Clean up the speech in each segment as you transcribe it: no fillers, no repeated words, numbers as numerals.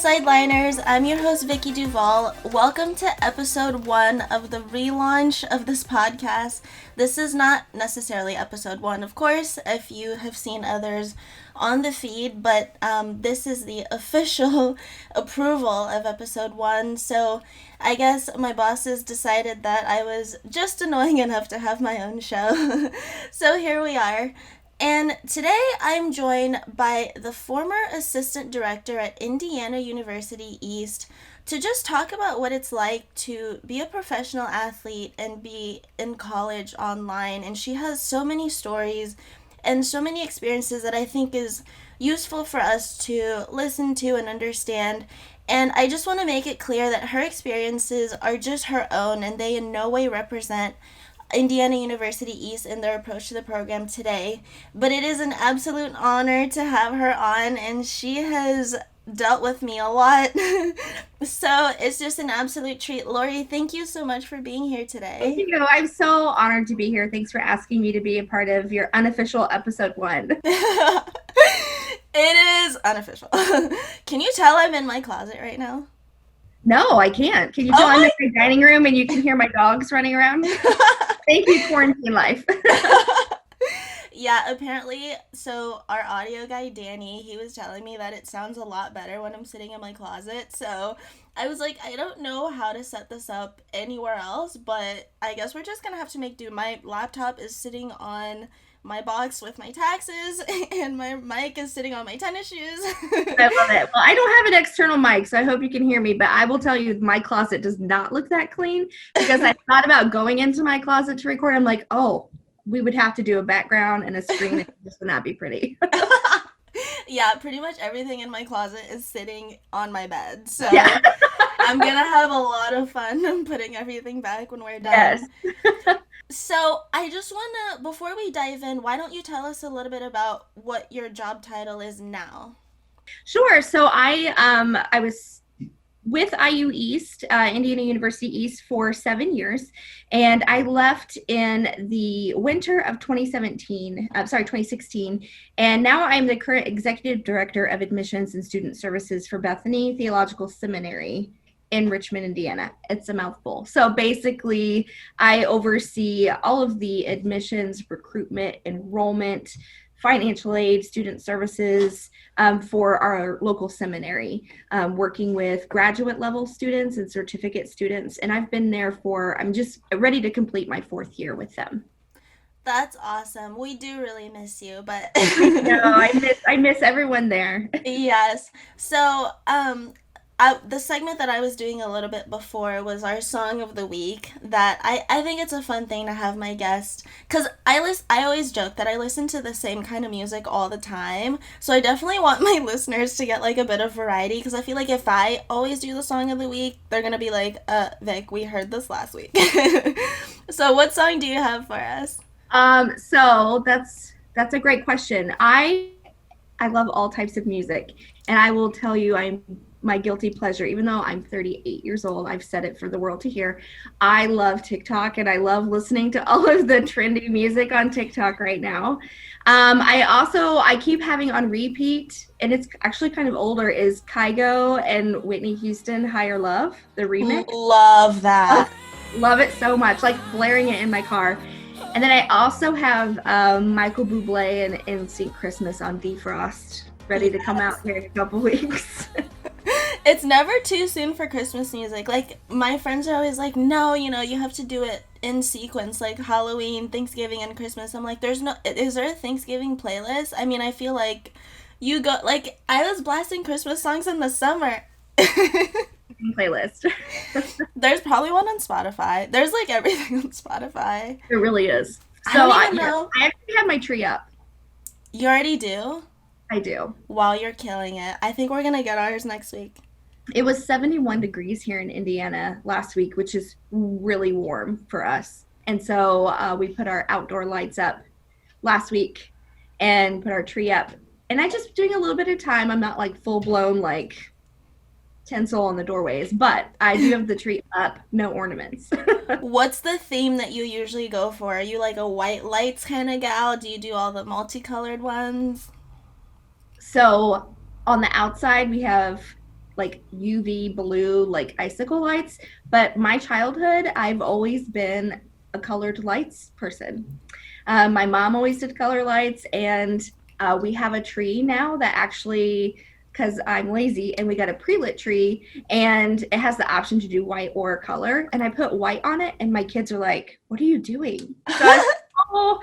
Sideliners, I'm your host Vicky Duval. Welcome to episode 1 of the relaunch of this podcast. This is not necessarily episode 1, of course, if you have seen others on the feed, but this is the official approval of episode 1. So I guess my bosses decided that I was just annoying enough to have my own show. So here we are. And today I'm joined by the former assistant director at Indiana University East to just talk about what it's like to be a professional athlete and be in college online. And she has so many stories and so many experiences that I think is useful for us to listen to and understand. And I just want to make it clear that her experiences are just her own and they in no way represent Indiana University East in their approach to the program today, but it is an absolute honor to have her on, and she has dealt with me a lot. So it's just an absolute treat. Lori, thank you so much for being here today. Thank you. I'm so honored to be here. Thanks for asking me to be a part of your unofficial episode 1. It is unofficial. Can you tell I'm in my closet right now? No, I can't. Can you tell I'm in my dining room and you can hear my dogs running around? Thank you, quarantine life. Yeah, apparently, so our audio guy, Danny, he was telling me that it sounds a lot better when I'm sitting in my closet. So I was like, I don't know how to set this up anywhere else, but I guess we're just going to have to make do. My laptop is sitting on my box with my taxes, and my mic is sitting on my tennis shoes. I love it. Well, I don't have an external mic, so I hope you can hear me, but I will tell you my closet does not look that clean because I thought about going into my closet to record. I'm like, oh, we would have to do a background and a screen. And this would not be pretty. Yeah, pretty much everything in my closet is sitting on my bed. So yeah. I'm going to have a lot of fun putting everything back when we're done. Yes. So I just want to, before we dive in, why don't you tell us a little bit about what your job title is now? Sure. So I was with IU East, Indiana University East, for 7 years, and I left in the winter of 2016, and now I'm the current executive director of admissions and student services for Bethany Theological Seminary in Richmond, Indiana. It's a mouthful. So basically, I oversee all of the admissions, recruitment, enrollment, financial aid, student services for our local seminary, working with graduate level students and certificate students. And I've been there I'm just ready to complete my 4th year with them. That's awesome. We do really miss you, but I miss everyone there. Yes. So, the segment that I was doing a little bit before was our song of the week. That I think it's a fun thing to have my guest, because I always joke that I listen to the same kind of music all the time, so I definitely want my listeners to get like a bit of variety, because I feel like if I always do the song of the week, they're gonna be like, Vic, we heard this last week. So what song do you have for us? So that's a great question. I love all types of music, and I will tell you, my guilty pleasure, even though I'm 38 years old, I've said it for the world to hear. I love TikTok, and I love listening to all of the trendy music on TikTok right now. I keep having on repeat, and it's actually kind of older, is Kygo and Whitney Houston, Higher Love, the remix. Love that. Love it so much, like blaring it in my car. And then I also have Michael Bublé and NSYNC Christmas on Defrost, ready to come out here in a couple weeks. It's never too soon for Christmas music. Like, my friends are always like, no, you have to do it in sequence, like Halloween, Thanksgiving, and Christmas. I'm like, is there a Thanksgiving playlist? I mean, I feel like you go, like, I was blasting Christmas songs in the summer. Playlist. There's probably one on Spotify. There's, like, everything on Spotify. It really is. So I actually have my tree up. You already do? I do. Wow, you're killing it. I think we're going to get ours next week. It was 71 degrees here in Indiana last week, which is really warm for us. And so we put our outdoor lights up last week and put our tree up. And I just doing a little bit of time. I'm not like full blown like tinsel on the doorways, but I do have the tree up, no ornaments. What's the theme that you usually go for? Are you like a white lights kind of gal? Do you do all the multicolored ones? So on the outside, we have like UV blue, like icicle lights. But my childhood, I've always been a colored lights person. My mom always did color lights, and we have a tree now that actually, because I'm lazy, and we got a pre-lit tree, and it has the option to do white or color. And I put white on it, and my kids are like, "What are you doing?" So I was like, oh,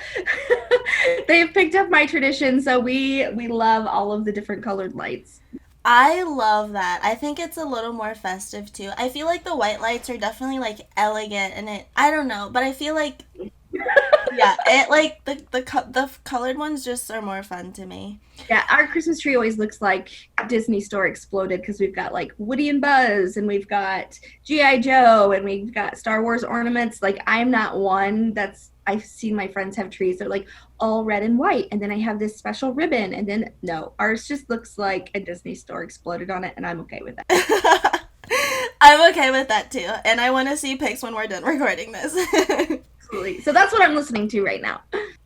they've picked up my tradition, so we love all of the different colored lights. I love that. I think it's a little more festive too. I feel like the white lights are definitely like elegant and I don't know, but I feel like yeah, it like the colored ones just are more fun to me. Yeah, our Christmas tree always looks like Disney Store exploded because we've got like Woody and Buzz, and we've got G.I. Joe, and we've got Star Wars ornaments. Like, I'm not one that's, I've seen my friends have trees. They're like all red and white. And then I have this special ribbon. And then, no, ours just looks like a Disney Store exploded on it. And I'm okay with that. I'm okay with that too. And I want to see pics when we're done recording this. Absolutely. So that's what I'm listening to right now.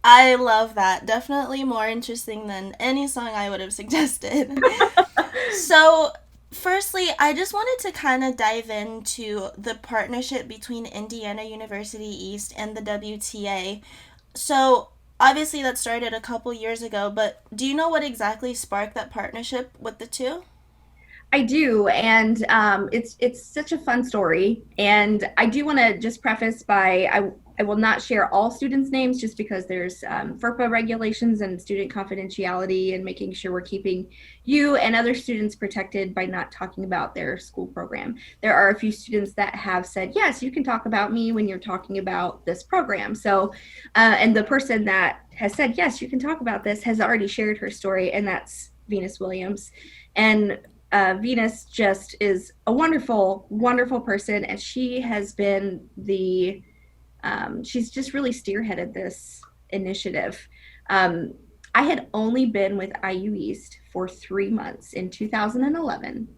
I love that. Definitely more interesting than any song I would have suggested. So, firstly, I just wanted to kind of dive into the partnership between Indiana University East and the WTA. So, obviously, that started a couple years ago, but do you know what exactly sparked that partnership with the two? I do, and it's such a fun story. And I do want to just preface by I will not share all students' names just because there's FERPA regulations and student confidentiality, and making sure we're keeping you and other students protected by not talking about their school program. There are a few students that have said, yes, you can talk about me when you're talking about this program. So, and the person that has said, yes, you can talk about this, has already shared her story, and that's Venus Williams. And Venus just is a wonderful, wonderful person, and she has been she's just really spearheaded this initiative. I had only been with IU East for 3 months in 2011,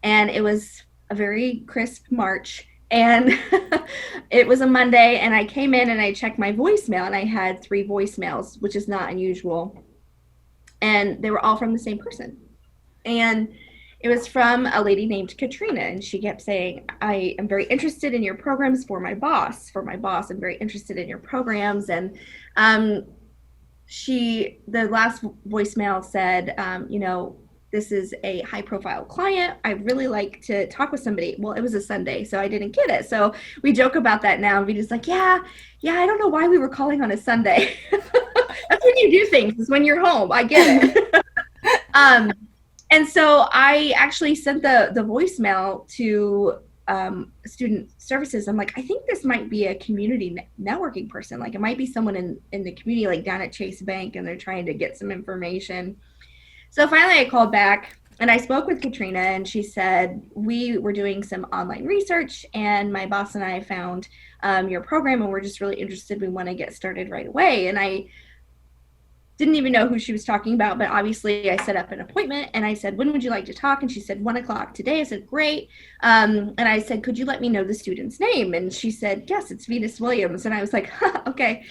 and it was a very crisp March, and it was a Monday, and I came in and I checked my voicemail, and I had 3 voicemails, which is not unusual, and they were all from the same person. And it was from a lady named Katrina, and she kept saying, I am very interested in your programs for my boss. I'm very interested in your programs. And the last voicemail said, this is a high profile client. I'd really like to talk with somebody. Well, it was a Sunday, so I didn't get it. So we joke about that now. And Vita's like, yeah, I don't know why we were calling on a Sunday. That's when you do things, is when you're home. I get it. And so I actually sent the voicemail to student services. I'm like, I think this might be a community networking person. Like, it might be someone in the community, like down at Chase Bank, and they're trying to get some information. So finally I called back and I spoke with Katrina, and she said, we were doing some online research, and my boss and I found your program, and we're just really interested. We want to get started right away. And I didn't even know who she was talking about, but obviously I set up an appointment, and I said, when would you like to talk? And she said, 1:00 today. I said, great. And I said, could you let me know the student's name? And she said, yes, it's Venus Williams. And I was like, huh, okay.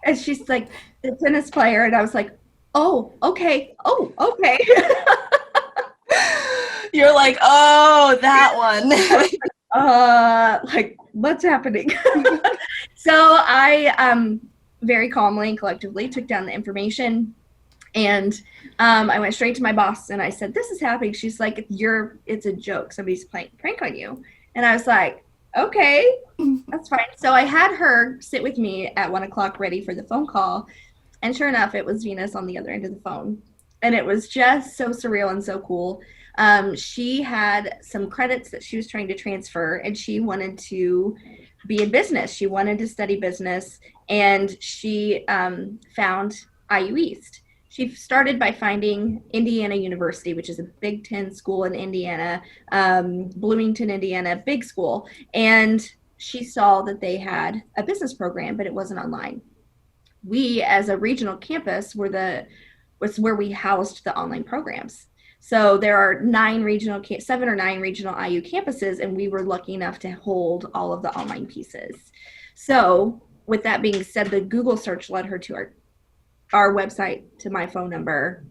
And she's like, the tennis player. And I was like, oh, okay. Oh, okay. You're like, oh, that one. Like, what's happening? So I very calmly and collectively took down the information, and I went straight to my boss and I said, this is happening. She's like, it's a joke. Somebody's playing a prank on you. And I was like, okay, that's fine. So I had her sit with me at 1:00 ready for the phone call. And sure enough, it was Venus on the other end of the phone. And it was just so surreal and so cool. She had some credits that she was trying to transfer, and she wanted to be in business. She wanted to study business, and she found IU East. She started by finding Indiana University, which is a Big Ten school in Indiana, Bloomington, Indiana, big school. And she saw that they had a business program, but it wasn't online. We, as a regional campus, was where we housed the online programs. So there are 7 or 9 regional IU campuses, and we were lucky enough to hold all of the online pieces. So with that being said, the Google search led her to our website, to my phone number,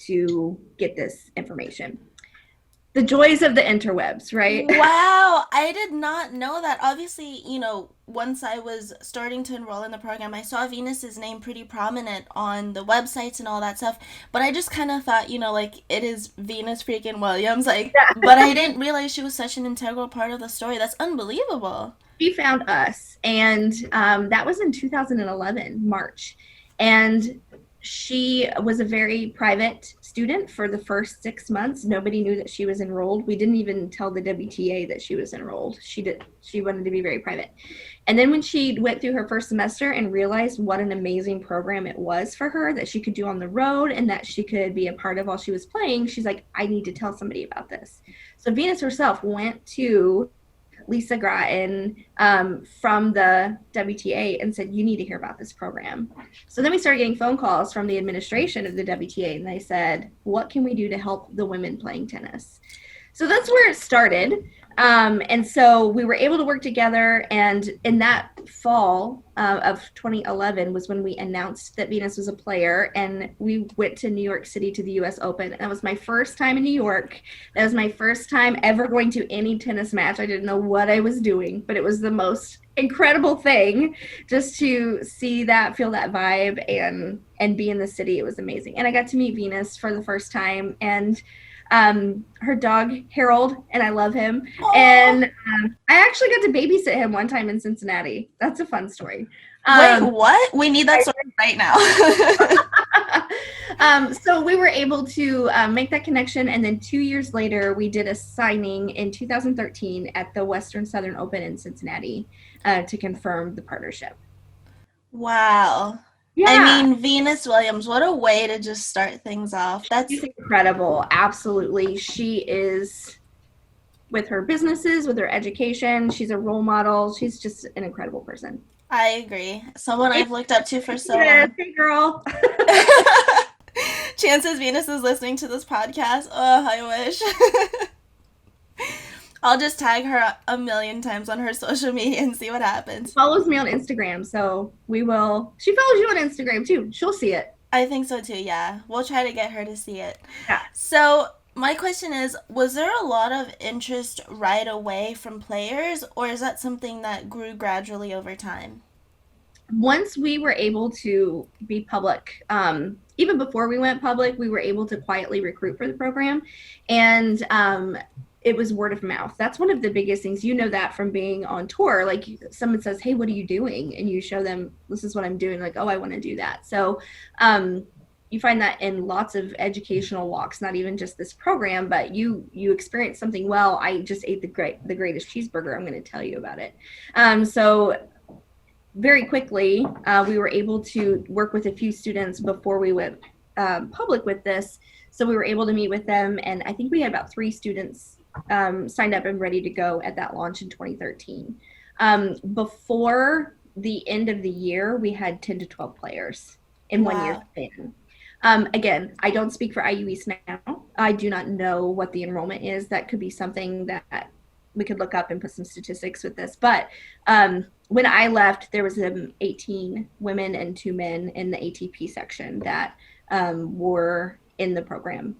to get this information. The joys of the interwebs, right? Wow, I did not know that. Obviously, once I was starting to enroll in the program, I saw Venus's name pretty prominent on the websites and all that stuff. But I just kind of thought, like it is Venus freaking Williams, like. But I didn't realize she was such an integral part of the story. That's unbelievable. She found us, and that was in 2011, March. And she was a very private student for the first 6 months. Nobody knew that she was enrolled. We didn't even tell the WTA that she was enrolled. She wanted to be very private. And then when she went through her first semester and realized what an amazing program it was for her that she could do on the road and that she could be a part of while she was playing, she's like, I need to tell somebody about this. So Venus herself went to Lisa Grattan from the WTA and said, you need to hear about this program. So then we started getting phone calls from the administration of the WTA, and they said, what can we do to help the women playing tennis? So that's where it started. And so we were able to work together. And in that fall of 2011 was when we announced that Venus was a player. And we went to New York City to the US Open. That was my first time in New York. That was my first time ever going to any tennis match. I didn't know what I was doing, but it was the most incredible thing just to see that, feel that vibe, and be in the city. It was amazing. And I got to meet Venus for the first time. And her dog Harold, and I love him. Aww. And I actually got to babysit him one time in Cincinnati. That's a fun story. Wait, what? We need that story right now. So we were able to make that connection, and then 2 years later, we did a signing in 2013 at the Western Southern Open in Cincinnati to confirm the partnership. Wow. Yeah. I mean, Venus Williams, what a way to just start things off. She's incredible. Absolutely. She is, with her businesses, with her education, she's a role model. She's just an incredible person. I agree. Someone I've looked up to for so long. Hey, girl. Chances Venus is listening to this podcast. Oh, I wish. I'll just tag her a million times on her social media and see what happens. Follows me on Instagram, so we will. She follows you on Instagram too. She'll see it. I think so too, yeah. We'll try to get her to see it. Yeah. So my question is, was there a lot of interest right away from players, or is that something that grew gradually over time? Once we were able to be public, even before we went public, we were able to quietly recruit for the program. And it was word of mouth. That's one of the biggest things. You know that from being on tour. Like someone says, hey, what are you doing? And you show them, this is what I'm doing. Like, oh, I want to do that. So you find that in lots of educational walks, not even just this program, but you experience something. Well, I just ate the greatest cheeseburger. I'm going to tell you about it. So very quickly, we were able to work with a few students before we went public with this. So we were able to meet with them. And I think we had about 3 students signed up and ready to go at that launch in 2013. Before the end of the year, we had 10 to 12 players in 1 year span. Again, I don't speak for IU East now. I do not know what the enrollment is. That could be something that we could look up and put some statistics with this. But when I left, there was 18 women and 2 men in the ATP section that were in the program.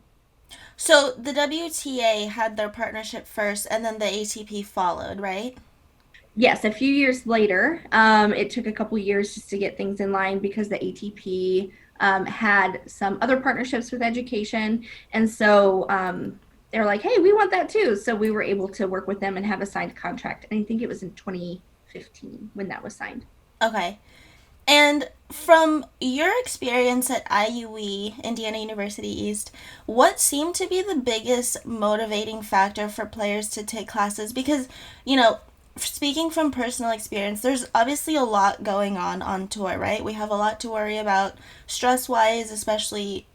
So the WTA had their partnership first, and then the ATP followed, right? Yes, a few years later. It took a couple years just to get things in line because the ATP had some other partnerships with education. And so they're like, hey, we want that too. So we were able to work with them and have a signed contract. And I think it was in 2015 when that was signed. Okay. And from your experience at IUE, Indiana University East, what seemed to be the biggest motivating factor for players to take classes? Because, speaking from personal experience, there's obviously a lot going on tour, right? We have a lot to worry about stress-wise, especially,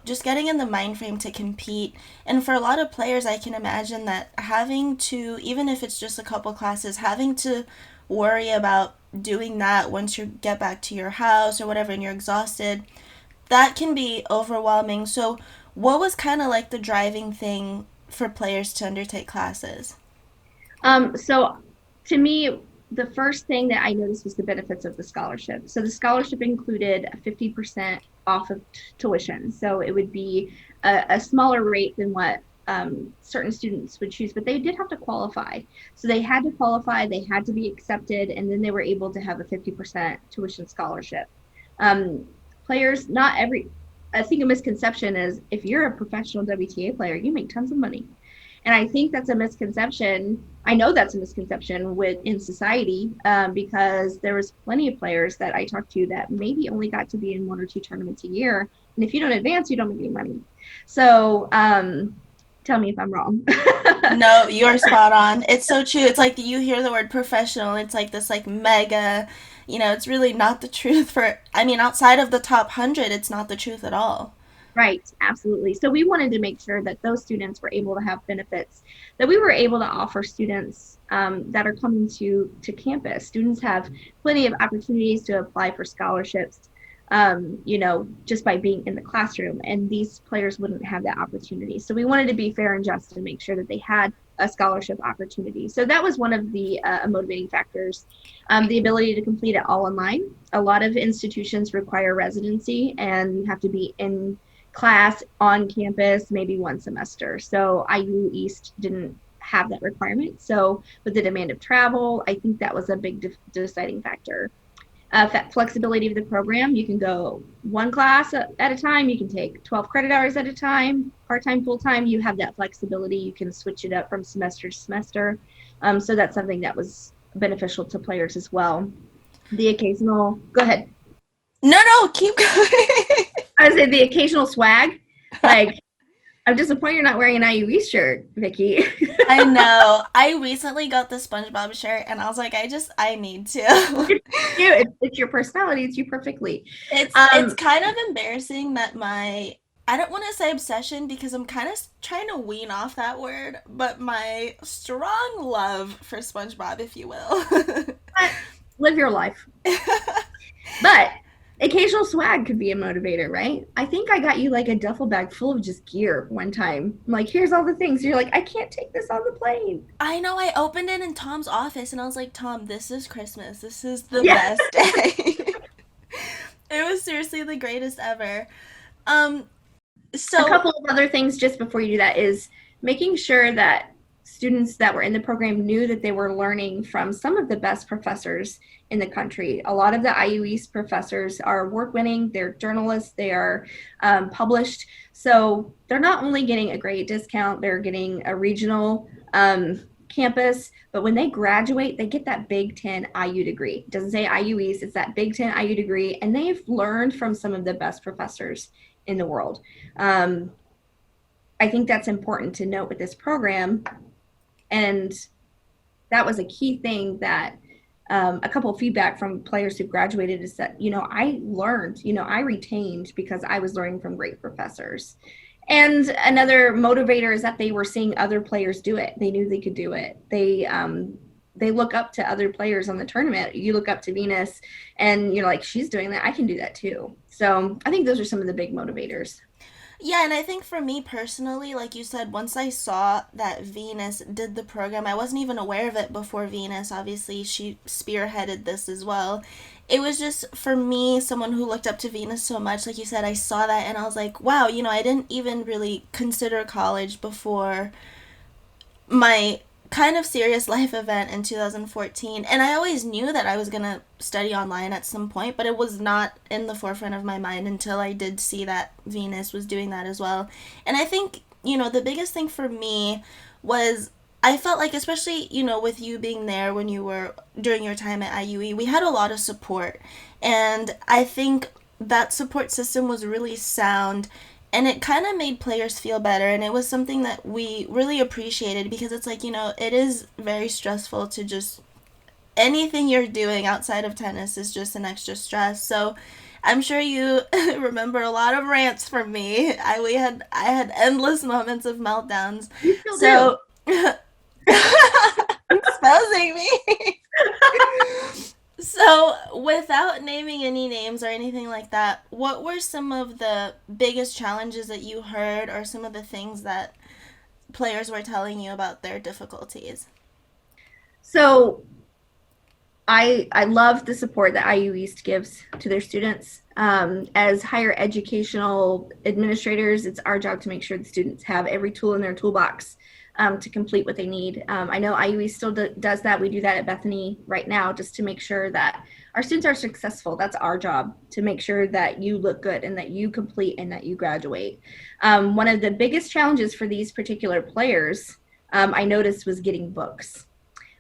just getting in the mind frame to compete. And for a lot of players, I can imagine that having to, even if it's just a couple classes, having to worry about doing that once you get back to your house or whatever and you're exhausted, that can be overwhelming. So what was kind of like the driving thing for players to undertake classes? So to me, the first thing that I noticed was the benefits of the scholarship. So the scholarship included 50% off of tuition. So it would be a smaller rate than what certain students would choose, but they did have to qualify. So they had to qualify, they had to be accepted, and then they were able to have a 50% tuition scholarship. Um, Players, not every, I think a misconception is if you're a professional WTA player, you make tons of money. And I think that's a misconception. I know that's a misconception in society, because there was plenty of players that I talked to that maybe only got to be in one or two tournaments a year. And if you don't advance, you don't make any money. So tell me if I'm wrong. No, you're spot on. It's so true. It's like you hear the word professional, it's like this like mega, it's really not the truth for, I mean, outside of the top 100, it's not the truth at all. Right, absolutely. So we wanted to make sure that those students were able to have benefits that we were able to offer students that are coming to campus. Students have plenty of opportunities to apply for scholarships, just by being in the classroom, and these players wouldn't have that opportunity. So we wanted to be fair and just and make sure that they had a scholarship opportunity. So that was one of the motivating factors. The ability to complete it all online. A lot of institutions require residency, and you have to be in class on campus maybe one semester. So IU East didn't have that requirement. So with the demand of travel, I think that was a big deciding factor. Flexibility of the program, you can go one class at a time, you can take 12 credit hours at a time, part-time, full-time, you have that flexibility, you can switch it up from semester to semester. So that's something that was beneficial to players as well. The occasional, go ahead. No, no, keep going. I would say the occasional swag. Like, I'm disappointed you're not wearing an IUE shirt, Vicky. I know. I recently got the SpongeBob shirt and I was like, I need to. It's your personality. It's you perfectly. It's kind of embarrassing that I don't want to say obsession because I'm kind of trying to wean off that word, but my strong love for SpongeBob, if you will. Live your life. But occasional swag could be a motivator, right? I think I got you like a duffel bag full of just gear one time. I'm like, here's all the things. You're like, I can't take this on the plane. I know, I opened it in Tom's office and I was like, Tom, this is Christmas. This is the Yeah. best day. It was seriously the greatest ever. Um, A so couple of other things just before you do that is making sure that students that were in the program knew that they were learning from some of the best professors in the country. A lot of the IU East professors are award winning, they're journalists, they are published. So they're not only getting a great discount, they're getting a regional campus, but when they graduate, they get that Big Ten IU degree. It doesn't say IU East, it's that Big Ten IU degree, and they've learned from some of the best professors in the world. Um, I think that's important to note with this program. And that was a key thing that a couple of feedback from players who graduated is that, I learned, I retained because I was learning from great professors. And another motivator is that they were seeing other players do it. They knew they could do it. They look up to other players on the tournament. You look up to Venus and you're like, she's doing that. I can do that too. So I think those are some of the big motivators. yeah, and I think for me personally, like you said, once I saw that Venus did the program, I wasn't even aware of it before Venus. Obviously, she spearheaded this as well. It was just for me, someone who looked up to Venus so much, like you said, I saw that and I was like, wow, I didn't even really consider college before my kind of serious life event in 2014. And I always knew that I was going to study online at some point, but it was not in the forefront of my mind until I did see that Venus was doing that as well. And I think, the biggest thing for me was I felt like, especially, with you being there when you were during your time at IUE, we had a lot of support. And I think that support system was really sound and it kind of made players feel better, and it was something that we really appreciated because it's like, it is very stressful to just anything you're doing outside of tennis is just an extra stress. So I'm sure you remember a lot of rants from me. I had endless moments of meltdowns. You still do. So exposing me. So, without naming any names or anything like that, what were some of the biggest challenges that you heard or some of the things that players were telling you about their difficulties? So I love the support that IU East gives to their students. As higher educational administrators, it's our job to make sure the students have every tool in their toolbox to complete what they need. I know IU East still does that. We do that at Bethany right now just to make sure that our students are successful. That's our job, to make sure that you look good and that you complete and that you graduate. One of the biggest challenges for these particular players, I noticed, was getting books.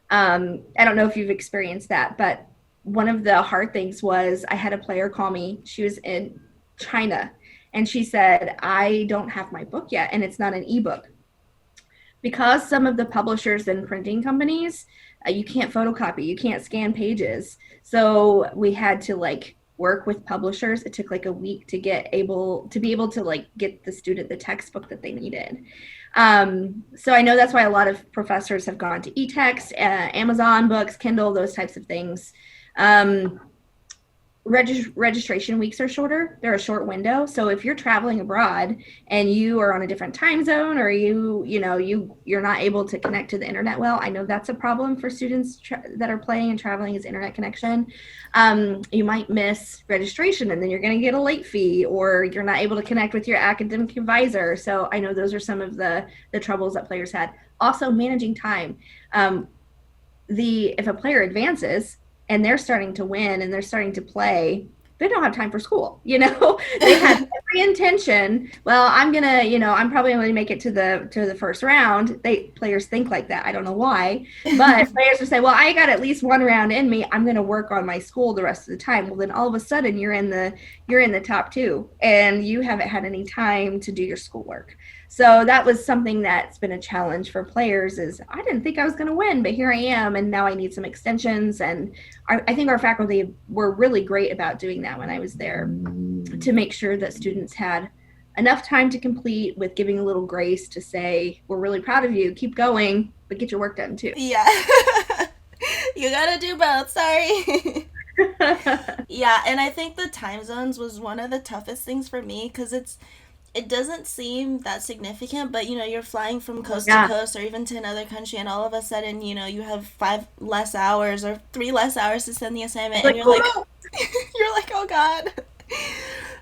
I don't know if you've experienced that, but one of the hard things was I had a player call me. She was in China, and she said, I don't have my book yet, and it's not an ebook. Because some of the publishers and printing companies, you can't photocopy, you can't scan pages. So we had to work with publishers. It took a week to be able to get the student the textbook that they needed. So I know that's why a lot of professors have gone to e-text, Amazon books, Kindle, those types of things. Registration weeks are shorter. They're a short window. So if you're traveling abroad and you are on a different time zone, or you're not able to connect to the internet well, I know that's a problem for students that are playing and traveling, is internet connection. You might miss registration, and then you're going to get a late fee, or you're not able to connect with your academic advisor. So I know those are some of the troubles that players had. Also, managing time. If a player advances and they're starting to win and they're starting to play, they don't have time for school. They have every intention. Well, I'm probably going to make it to the first round. Players think like that. I don't know why, but players will say, well, I got at least one round in me. I'm going to work on my school the rest of the time. Well, then all of a sudden you're in the top two and you haven't had any time to do your schoolwork. So that was something that's been a challenge for players, is I didn't think I was going to win, but here I am, and now I need some extensions. And I think our faculty were really great about doing that when I was there, to make sure that students had enough time to complete, with giving a little grace to say, we're really proud of you, keep going, but get your work done too. Yeah. You gotta do both, sorry. Yeah, and I think the time zones was one of the toughest things for me, because it doesn't seem that significant, but you're flying from coast to coast, or even to another country, and all of a sudden you have 5 less hours or 3 less hours to send the assignment, and you're like oh god.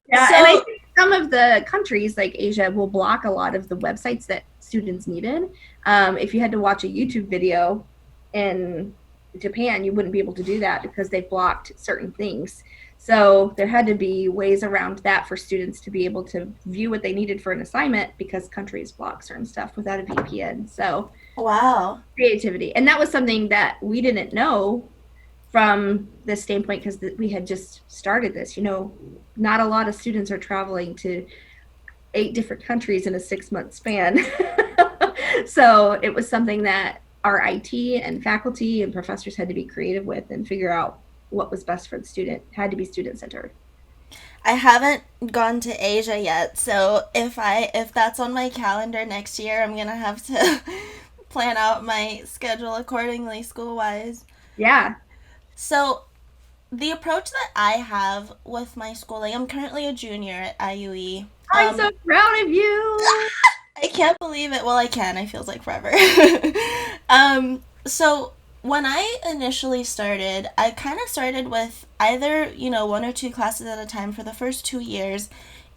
Yeah. And I think some of the countries like Asia will block a lot of the websites that students needed. If you had to watch a YouTube video in Japan, you wouldn't be able to do that because they blocked certain things. So there had to be ways around that for students to be able to view what they needed for an assignment, because countries block certain stuff without a VPN. So wow, creativity. And that was something that we didn't know from this standpoint, because we had just started this. Not a lot of students are traveling to 8 different countries in a 6-month span. So it was something that our IT and faculty and professors had to be creative with and figure out what was best for the student. It had to be student-centered. I haven't gone to Asia yet, so if that's on my calendar next year, I'm gonna have to plan out my schedule accordingly, school-wise. Yeah. So the approach that I have with my schooling, I'm currently a junior at IUE. I'm so proud of you. I can't believe it. Well, I can. It feels like forever. So when I initially started, I kind of started with either, 1 or 2 classes at a time for the first 2 years.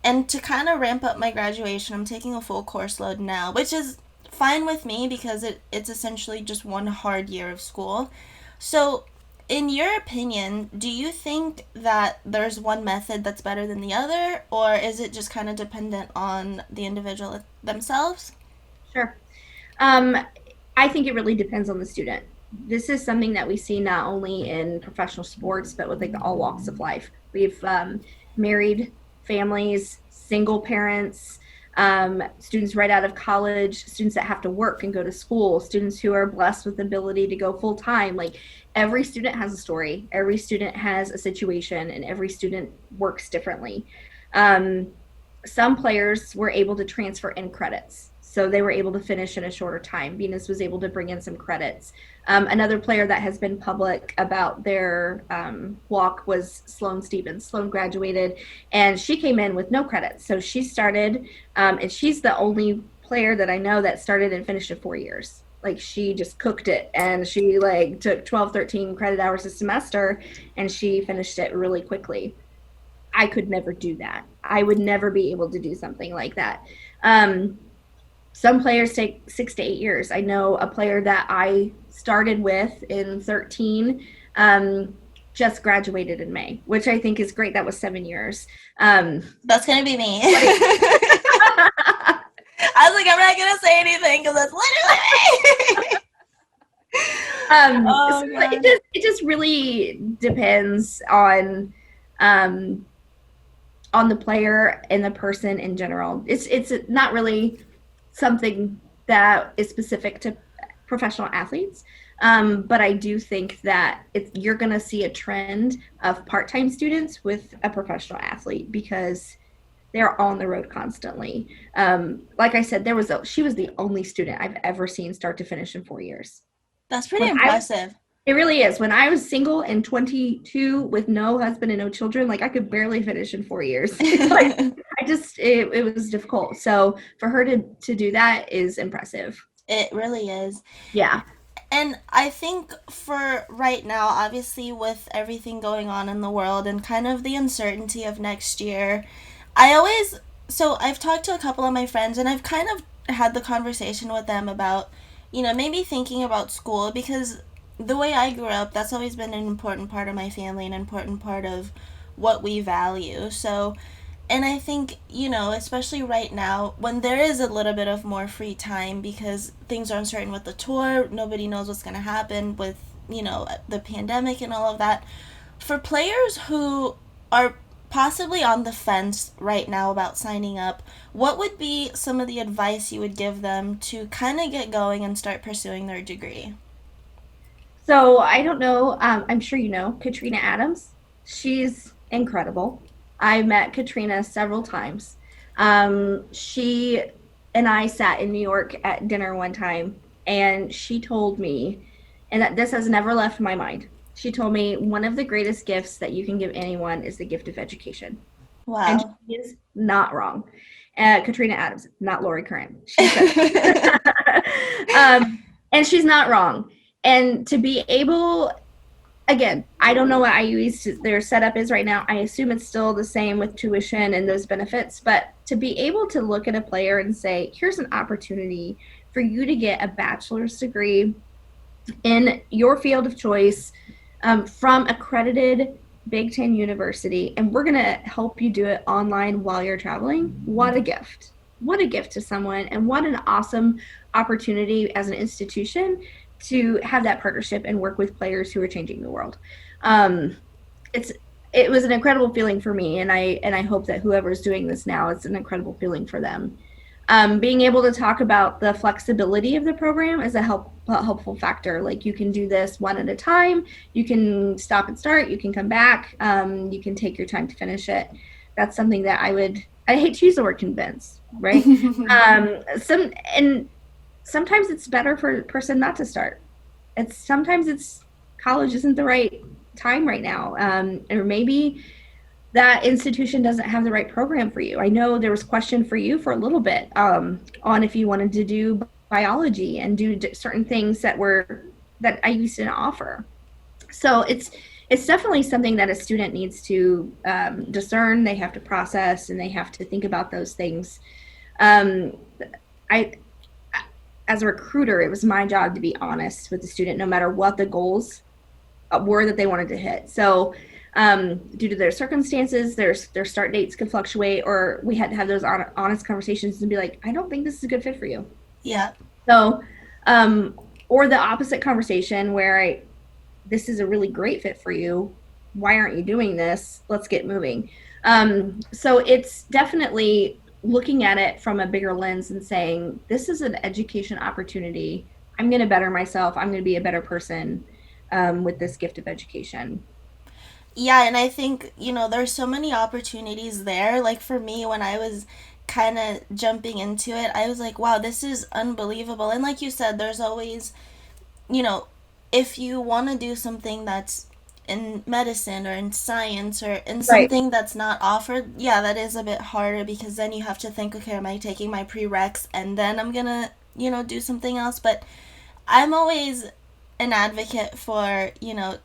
And to kind of ramp up my graduation, I'm taking a full course load now, which is fine with me because it's essentially just one hard year of school. So in your opinion, do you think that there's one method that's better than the other, or is it just kind of dependent on the individual themselves? Sure. I think it really depends on the student. This is something that we see not only in professional sports, but with all walks of life. We've married families, single parents, students right out of college, students that have to work and go to school, students who are blessed with the ability to go full time. Every student has a story, every student has a situation, and every student works differently. Some players were able to transfer in credits, so they were able to finish in a shorter time. Venus was able to bring in some credits. Another player that has been public about their walk was Sloane Stevens. Sloane graduated, and she came in with no credits. So she started, and she's the only player that I know that started and finished in 4 years. Like she just cooked it, and she like took 12, 13 credit hours a semester, and she finished it really quickly. I could never do that. I would never be able to do something like that. Um, some players take 6 to 8 years. I know a player that I started with in 13 just graduated in May, which I think is great. That was 7 years. That's gonna be me. But it, I was like, I'm not gonna say anything because that's literally me. so Oh god. it just really depends on the player and the person in general. It's not really something that is specific to professional athletes. But I do think that you're going to see a trend of part-time students with a professional athlete because they're on the road constantly. Like I said, she was the only student I've ever seen start to finish in 4 years. That's pretty When I impressive. It really is. When I was single and 22 with no husband and no children, like I could barely finish in 4 years. Like it was difficult. So for her to do that is impressive. It really is. Yeah. And I think for right now, obviously, with everything going on in the world and kind of the uncertainty of next year, I always. So I've talked to a couple of my friends and I've kind of had the conversation with them about, maybe thinking about school because the way I grew up, that's always been an important part of my family, an important part of what we value. So and I think, especially right now, when there is a little bit of more free time because things are uncertain with the tour, nobody knows what's going to happen with, the pandemic and all of that. For players who are possibly on the fence right now about signing up, what would be some of the advice you would give them to kind of get going and start pursuing their degree? So I don't know. I'm sure you know Katrina Adams. She's incredible. I met Katrina several times. She and I sat in New York at dinner one time, and she told me, and that this has never left my mind. She told me one of the greatest gifts that you can give anyone is the gift of education, and Wow. she is not wrong. Katrina Adams, not Lori Curran. She said that. And she's not wrong. And to be able, again, I don't know what IUE's their setup is right now. I assume it's still the same with tuition and those benefits, but to be able to look at a player and say, here's an opportunity for you to get a bachelor's degree in your field of choice from accredited Big Ten university, and we're going to help you do it online while you're traveling. What a gift. What a gift to someone, and what an awesome opportunity as an institution to have that partnership and work with players who are changing the world. Um, it was an incredible feeling for me, and I hope that whoever's doing this now, it's an incredible feeling for them. Being able to talk about the flexibility of the program is a helpful factor. Like you can do this one at a time, you can stop and start, you can come back, you can take your time to finish it. That's something that I hate to use the word convince, right? Sometimes it's better for a person not to start. Sometimes it's college isn't the right time right now, or maybe that institution doesn't have the right program for you. I know there was question for you for a little bit on if you wanted to do biology and do certain things that I used to offer. So it's definitely something that a student needs to discern. They have to process and they have to think about those things. I As a recruiter, it was my job to be honest with the student, no matter what the goals were that they wanted to hit. So due to their circumstances, their start dates could fluctuate, or we had to have those honest conversations and be like, I don't think this is a good fit for you. Yeah. So, or the opposite conversation where this is a really great fit for you. Why aren't you doing this? Let's get moving. So it's definitely looking at it from a bigger lens and saying, this is an education opportunity. I'm going to better myself. I'm going to be a better person with this gift of education. Yeah, and I think, there's so many opportunities there. Like for me, when I was kind of jumping into it, I was like, wow, this is unbelievable. And like you said, there's always, you know, if you want to do something that's in medicine or in science or in Right. something that's not offered, yeah, that is a bit harder because then you have to think, okay, am I taking my prereqs and then I'm gonna, do something else? But I'm always an advocate for,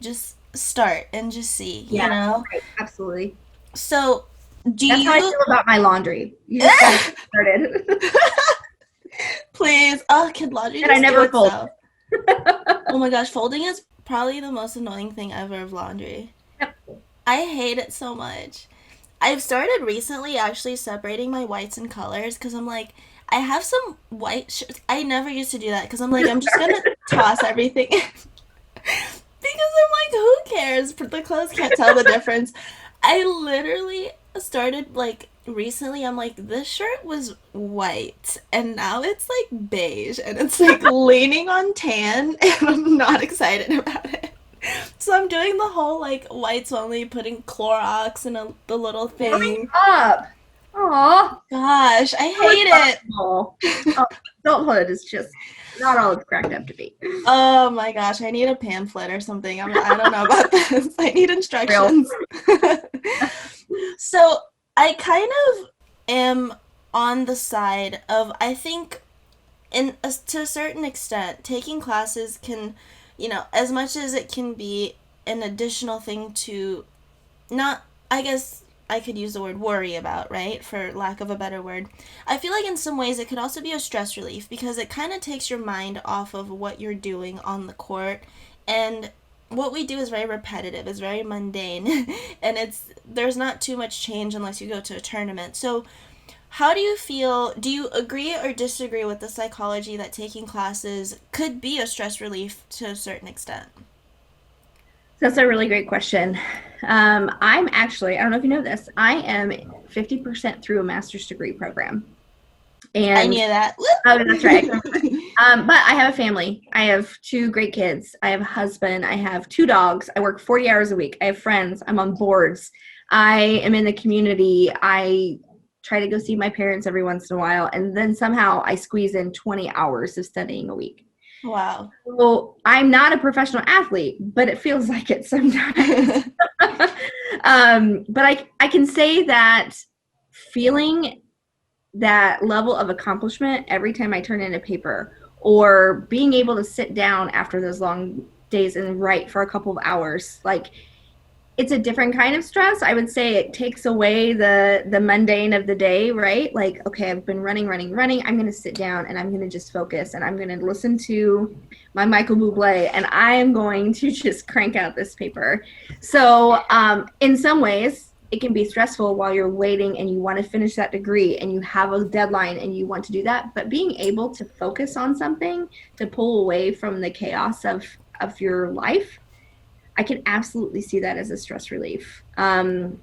just start and just see, Yeah, right, absolutely. So, do That's how I you feel about my laundry. You just gotta get started. please? Oh, can laundry And I just do never fold. itself? Oh my gosh, folding is probably the most annoying thing ever of laundry. Yep. I hate it so much. I've started recently actually separating my whites and colors because I'm like, I have some white shirts. I never used to do that because I'm like, I'm just gonna toss everything in. Because I'm like, who cares? The clothes can't tell the difference. I literally started like recently. I'm like, this shirt was white, and now it's like beige, and it's like leaning on tan, and I'm not excited about it. So I'm doing the whole like whites only, putting Clorox in the little thing. Up. Aw. Gosh, I So hate it. responsible. Oh, adulthood is just not all it's cracked up to be. Oh my gosh, I need a pamphlet or something. I don't know about this. I need Real. instructions. So I kind of am on the side of, I think, to a certain extent, taking classes can, as much as it can be an additional thing to not, I guess I could use the word worry about, right? For lack of a better word. I feel like in some ways it could also be a stress relief because it kind of takes your mind off of what you're doing on the court. And what we do is very repetitive, it's very mundane, and there's not too much change unless you go to a tournament. So, how do you feel? Do you agree or disagree with the psychology that taking classes could be a stress relief to a certain extent? That's a really great question. I'm actually, I don't know if you know this, I am 50% through a master's degree program. I And knew that. oh, that's right. But I have a family. I have two great kids. I have a husband. I have two dogs. I work 40 hours a week. I have friends. I'm on boards. I am in the community. I try to go see my parents every once in a while. And then somehow I squeeze in 20 hours of studying a week. Wow. Well, I'm not a professional athlete, but it feels like it sometimes. But I can say that feeling that level of accomplishment every time I turn in a paper, or being able to sit down after those long days and write for a couple of hours, like it's a different kind of stress. I would say it takes away the mundane of the day, right? Like, okay, I've been running. I'm going to sit down and I'm going to just focus and I'm going to listen to my Michael Bublé and I am going to just crank out this paper. So in some ways, it can be stressful while you're waiting and you want to finish that degree and you have a deadline and you want to do that. But being able to focus on something, to pull away from the chaos of your life, I can absolutely see that as a stress relief. The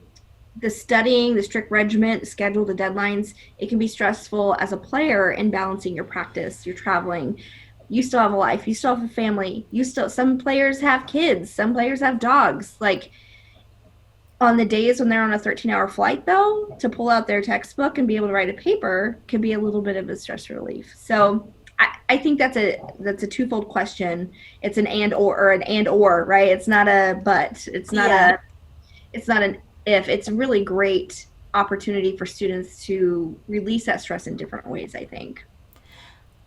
studying, the strict regimen, the schedule, the deadlines, it can be stressful as a player in balancing your practice, your traveling. You still have a life, you still have a family, some players have kids, some players have dogs. Like on the days when they're on a 13-hour flight though, to pull out their textbook and be able to write a paper can be a little bit of a stress relief. So I think that's a twofold question. It's an and or, right? It's not a but. It's not an if. It's a really great opportunity for students to release that stress in different ways, I think.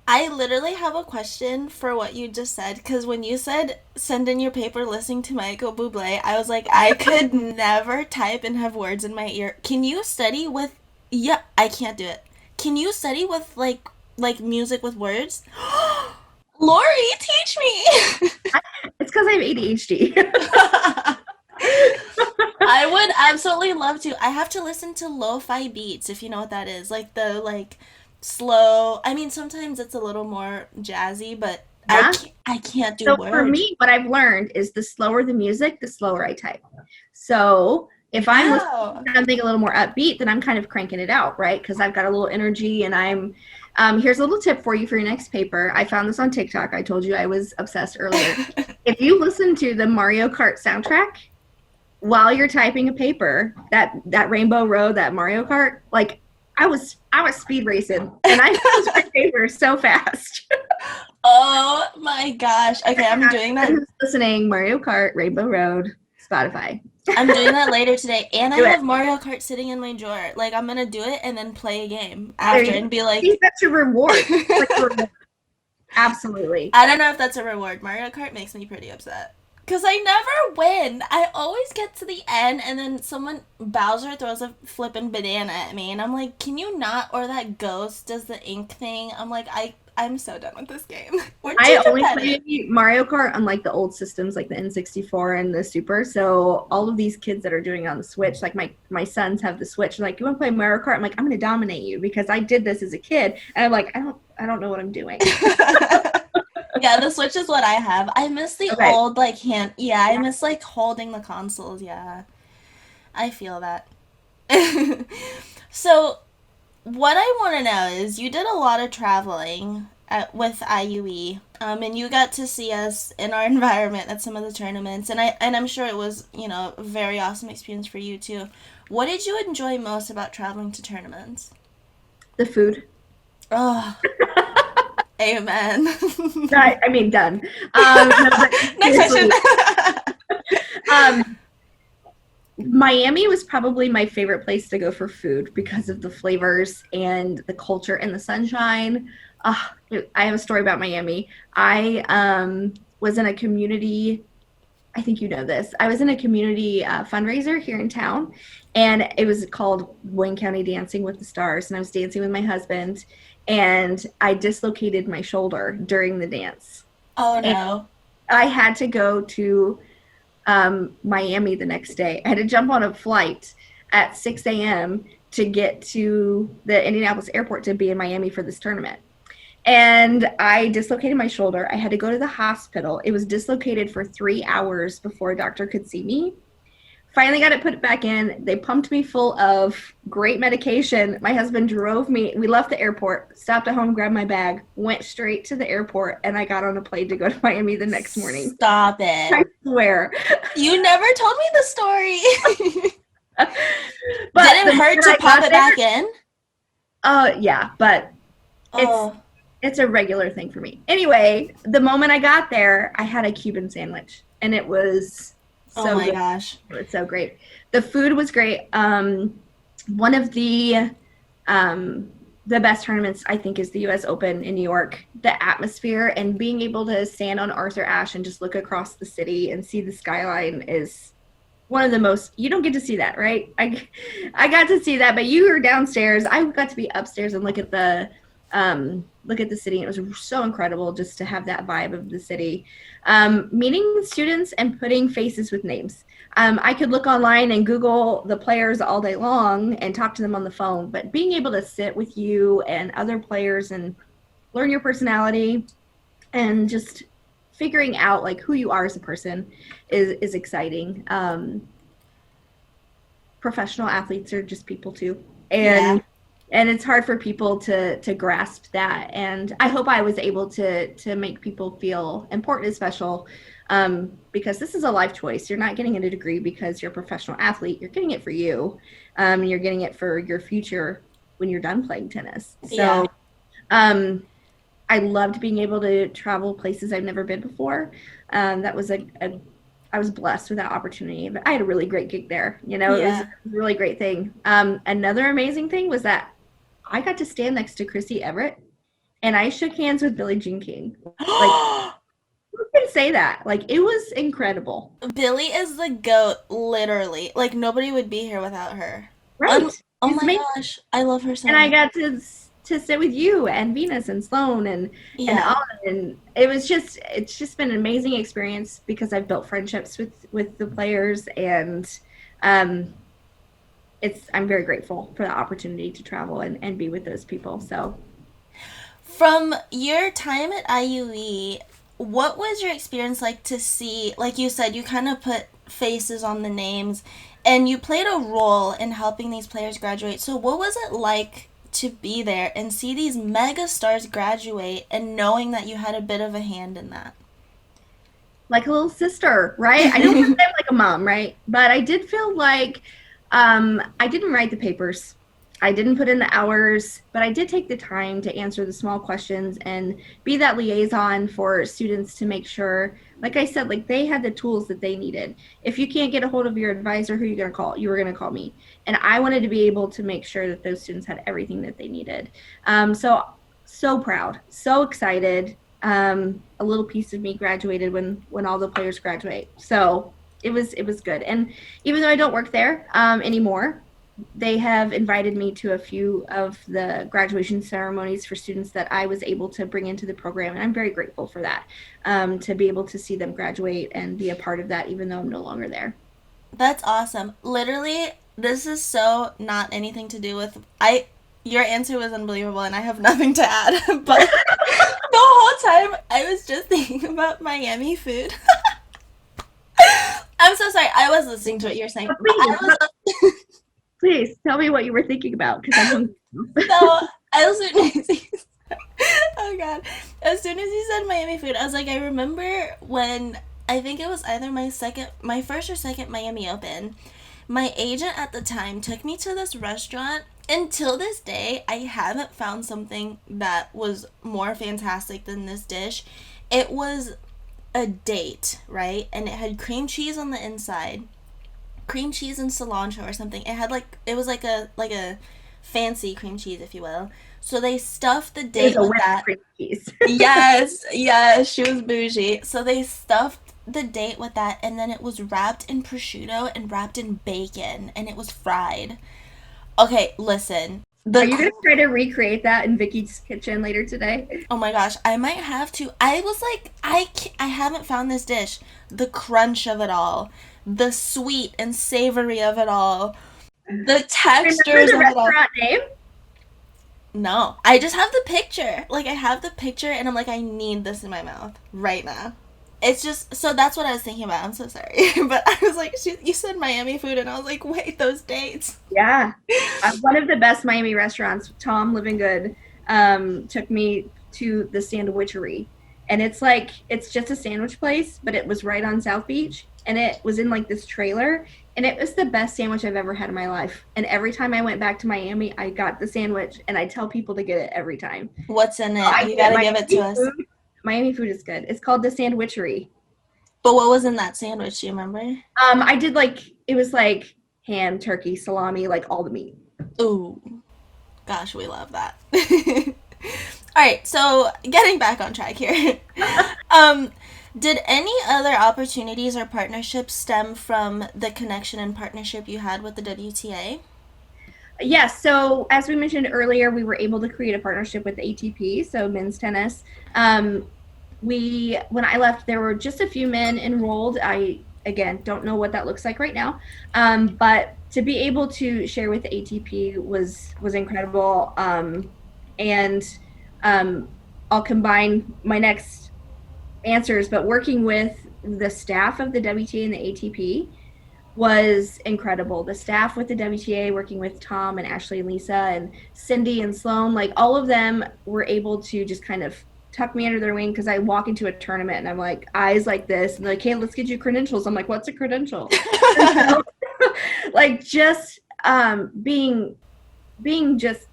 I literally have a question for what you just said because when you said send in your paper listening to Michael Bublé, I was like, I could never type and have words in my ear. Can you study with? Yeah, I can't do it. Can you study with like music with words? Lori, teach me. It's because I have ADHD. I would absolutely love to. I have to listen to lo-fi beats if you know what that is. Like the slow. I mean, sometimes it's a little more jazzy, but Yeah. I can't do So words. for me, what I've learned is the slower the music, the slower I type. So if I'm listening to something a little more upbeat, then I'm kind of cranking it out, right? Because I've got a little energy and I'm here's a little tip for you for your next paper. I found this on TikTok. I told you I was obsessed earlier. If you listen to the Mario Kart soundtrack while you're typing a paper, that Rainbow Road, that Mario Kart, like I was speed racing and I finished my paper so fast. Oh my gosh. Okay, I'm doing that. Listening Mario Kart, Rainbow Road, Spotify. I'm doing that later today, and I have Mario Kart sitting in my drawer. Like, I'm gonna do it and then play a game after and be like... I think that's your reward. Absolutely. I don't know if that's a reward. Mario Kart makes me pretty upset. Because I never win. I always get to the end and then Bowser throws a flippin' banana at me. And I'm like, can you not? Or that ghost does the ink thing. I'm like, I'm so done with this game. We're I too only competitive. play Mario Kart on like the old systems, like the N64 and the Super. So all of these kids that are doing it on the Switch, like my sons have the Switch. Like, you want to play Mario Kart? I'm like, I'm going to dominate you because I did this as a kid, and I'm like, I don't know what I'm doing. Yeah, the Switch is what I have. I miss the Okay. old, like, hand. Yeah, I miss, like, holding the consoles. Yeah, I feel that. So, what I want to know is you did a lot of traveling with IUE, and you got to see us in our environment at some of the tournaments, and I'm sure it was a very awesome experience for you too. What did you enjoy most about traveling to tournaments? The food. Oh, amen. I mean, done. No, but Next question. seriously, um, Miami was probably my favorite place to go for food because of the flavors and the culture and the sunshine. I have a story about Miami. I was in a community. I think you know this. I was in a community fundraiser here in town, and it was called Wayne County Dancing with the Stars. And I was dancing with my husband, and I dislocated my shoulder during the dance. Oh And no. I had to go to Miami the next day. I had to jump on a flight at 6 a.m. to get to the Indianapolis airport to be in Miami for this tournament. And I dislocated my shoulder. I had to go to the hospital. It was dislocated for 3 hours before a doctor could see me. Finally got it put back in. They pumped me full of great medication. My husband drove me. We left the airport, stopped at home, grabbed my bag, went straight to the airport, and I got on a plane to go to Miami the next morning. Stop it. I swear. You never told me the story. But Did the it hurt moment to I pop got it there, back in? yeah, but it's Oh, it's a regular thing for me. Anyway, the moment I got there, I had a Cuban sandwich, and it was oh so my good. gosh. It was so great. The food was great. One of the best tournaments, I think, is the U.S. Open in New York. The atmosphere and being able to stand on Arthur Ashe and just look across the city and see the skyline is one of the most. You don't get to see that, right? I got to see that, but you were downstairs. I got to be upstairs and look at the city. It was so incredible just to have that vibe of the city. Meeting students and putting faces with names. I could look online and Google the players all day long and talk to them on the phone, but being able to sit with you and other players and learn your personality and just figuring out like who you are as a person is exciting. Professional athletes are just people too, Yeah. and it's hard for people to grasp that. And I hope I was able to make people feel important and special, because this is a life choice. You're not getting a degree because you're a professional athlete. You're getting it for you. You're getting it for your future when you're done playing tennis. Yeah. So I loved being able to travel places I've never been before. That was I was blessed with that opportunity. But I had a really great gig there. You know, it was Yeah. a really great thing. Another amazing thing was that I got to stand next to Chrissy Everett, and I shook hands with Billie Jean King. Like, who can say that? Like, it was incredible. Billy is the goat, literally. Like, nobody would be here without her. Right. Oh She's my amazing. gosh. I love her so And I much. got to sit with you and Venus and Sloan and Yeah. Alan, and it's just been an amazing experience because I've built friendships with the players, and um I'm very grateful for the opportunity to travel and be with those people. So From your time at IUE, what was your experience like to see, like you said, you kind of put faces on the names and you played a role in helping these players graduate. So, what was it like to be there and see these mega stars graduate and knowing that you had a bit of a hand in that? like a little sister, right? I don't want to say I'm like a mom, right? But I did feel like I didn't write the papers. I didn't put in the hours, but I did take the time to answer the small questions and be that liaison for students to make sure, like I said, like they had the tools that they needed. If you can't get a hold of your advisor, who are you going to call? You were going to call me. And I wanted to be able to make sure that those students had everything that they needed. So proud, so excited. a little piece of me graduated when all the players graduate. So it was good. And even though I don't work there anymore, they have invited me to a few of the graduation ceremonies for students that I was able to bring into the program, and I'm very grateful for that, to be able to see them graduate and be a part of that, even though I'm no longer there. That's awesome. Literally, this is so not anything to do with I your answer was unbelievable and I have nothing to add. But the whole time I was just thinking about Miami food. I'm so sorry. I was listening to what you're saying. Please tell me what you were thinking about, because I'm hungry. So as soon as he, oh god, as soon as he said Miami food, I was like, I remember when I think it was either my first or second Miami Open. My agent at the time took me to this restaurant. Until this day, I haven't found something that was more fantastic than this dish. It was a date, right? And it had cream cheese on the inside, cream cheese and cilantro or something. It was like a fancy cream cheese, if you will. So they stuffed the date with that. Cream cheese. Yes, she was bougie. So they stuffed the date with that, and then it was wrapped in prosciutto and wrapped in bacon, and it was fried. Okay, listen. Are you gonna try to recreate that in Vicky's kitchen later today? Oh my gosh, I might have to. I was like, I haven't found this dish. The crunch of it all, the sweet and savory of it all, the textures Remember the of it all. restaurant name? No, I just have the picture. Like, I have the picture, and I'm like, I need this in my mouth right now. It's just, so that's what I was thinking about. I'm so sorry. But I was like, you said Miami food, and I was like, wait, those dates. Yeah. One of the best Miami restaurants, Tom Living Good, took me to the Sandwichery. And it's just a sandwich place, but it was right on South Beach. And it was in like this trailer. And it was the best sandwich I've ever had in my life. And every time I went back to Miami, I got the sandwich, and I tell people to get it every time. What's in it? You gotta give it to us. Miami food is good. It's called the Sandwichery. But what was in that sandwich? Do you remember? I did it was like ham, turkey, salami, like all the meat. Ooh, gosh, we love that. All right, so getting back on track here. Did any other opportunities or partnerships stem from the connection and partnership you had with the WTA? Yes. So as we mentioned earlier, we were able to create a partnership with ATP, so men's tennis. When I left, there were just a few men enrolled. I again don't know what that looks like right now, but to be able to share with ATP was incredible. And I'll combine my next answers, but working with the staff of the WTA and the ATP was incredible. The staff with the WTA, working with Tom and Ashley and Lisa and Cindy and Sloan, like all of them were able to just kind of tuck me under their wing, because I walk into a tournament and I'm like eyes like this, and they're like, hey, let's get you credentials. I'm like, what's a credential? So, like just being just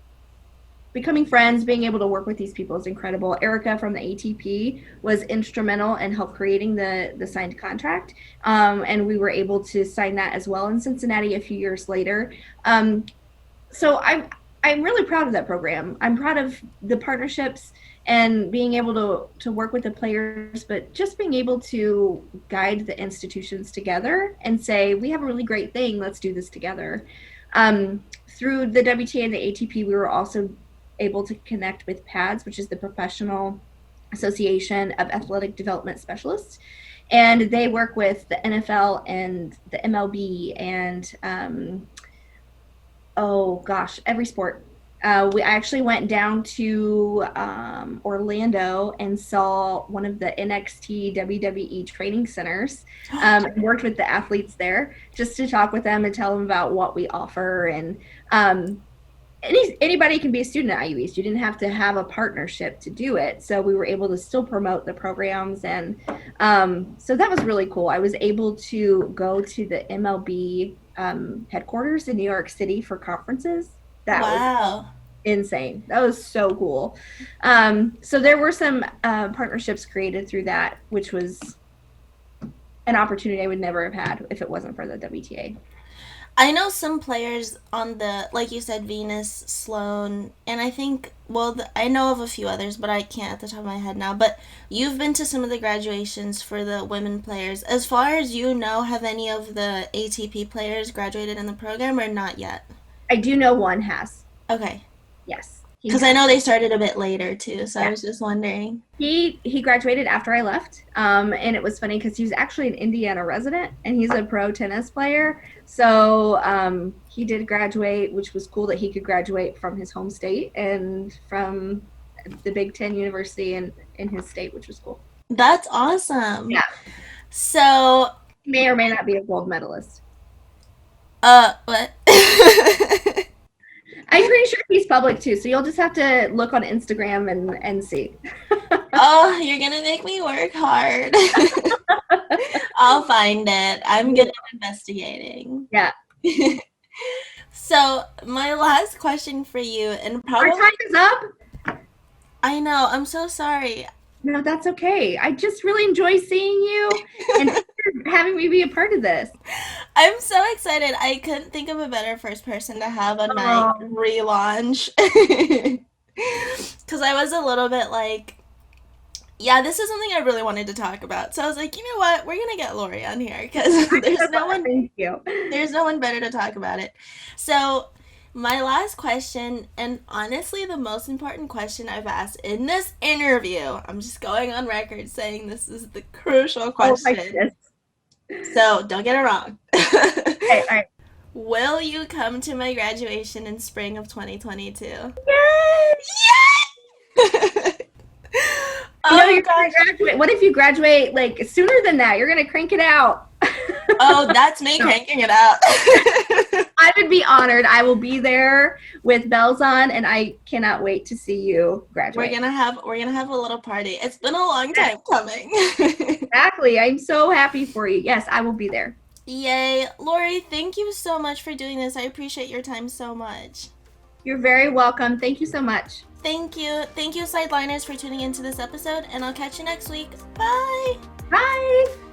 becoming friends, being able to work with these people is incredible. Erica from the ATP was instrumental in help creating the signed contract, and we were able to sign that as well in Cincinnati a few years later. So I'm really proud of that program. I'm proud of the partnerships and being able to work with the players, but just being able to guide the institutions together and say, we have a really great thing, let's do this together. Through the WTA and the ATP, we were also able to connect with PADS, which is the Professional Association of Athletic Development Specialists. And they work with the NFL and the MLB and, every sport. We actually went down to Orlando and saw one of the NXT WWE training centers, and worked with the athletes there just to talk with them and tell them about what we offer. And anybody can be a student at IU East. You didn't have to have a partnership to do it. So we were able to still promote the programs. And so that was really cool. I was able to go to the MLB headquarters in New York City for conferences. That was insane. That was so cool. So there were some partnerships created through that, which was an opportunity I would never have had if it wasn't for the WTA. I know some players on the, like you said, Venus, Sloane, and I think, well, I know of a few others, but I can't at the top of my head now. But you've been to some of the graduations for the women players. As far as you know, have any of the ATP players graduated in the program or not yet? I do know one has. Okay. Yes, he Because I has. know they started a bit later too, so I Yeah. was just wondering. He graduated after I left, and it was funny because he was actually an Indiana resident, and he's a pro tennis player. So he did graduate, which was cool that he could graduate from his home state and from the Big Ten university in his state, which was cool. That's awesome. Yeah, So, he may or may not be a gold medalist. what? I'm pretty sure he's public too, so you'll just have to look on Instagram and see. Oh, you're gonna make me work hard. I'll find it. I'm good at investigating. Yeah. So, my last question for you, and Our probably, time is up. I know, I'm so sorry. No, that's okay. I just really enjoy seeing you and having me be a part of this. I'm so excited. I couldn't think of a better first person to have on my Oh, relaunch. Because I was a little bit like, yeah, this is something I really wanted to talk about. So I was like, you know what? We're gonna get Lori on here because thank you. there's no one better to talk about it. So my last question, and honestly the most important question I've asked in this interview, I'm just going on record saying this is the crucial Oh my question. goodness. So don't get it wrong. Okay, all right. Will you come to my graduation in spring of 2022? Yay! Yes! You know Oh you're gosh. gonna graduate. What if you graduate like sooner than that? You're gonna crank it out. Oh, that's me cranking it out. I would be honored. I will be there with bells on, and I cannot wait to see you graduate. We're gonna have a little party. It's been a long time coming. Exactly. I'm so happy for you. Yes, I will be there. Yay. Lori, thank you so much for doing this. I appreciate your time so much. You're very welcome. Thank you so much. Thank you. Thank you, Sideliners, for tuning into this episode, and I'll catch you next week. Bye. Bye.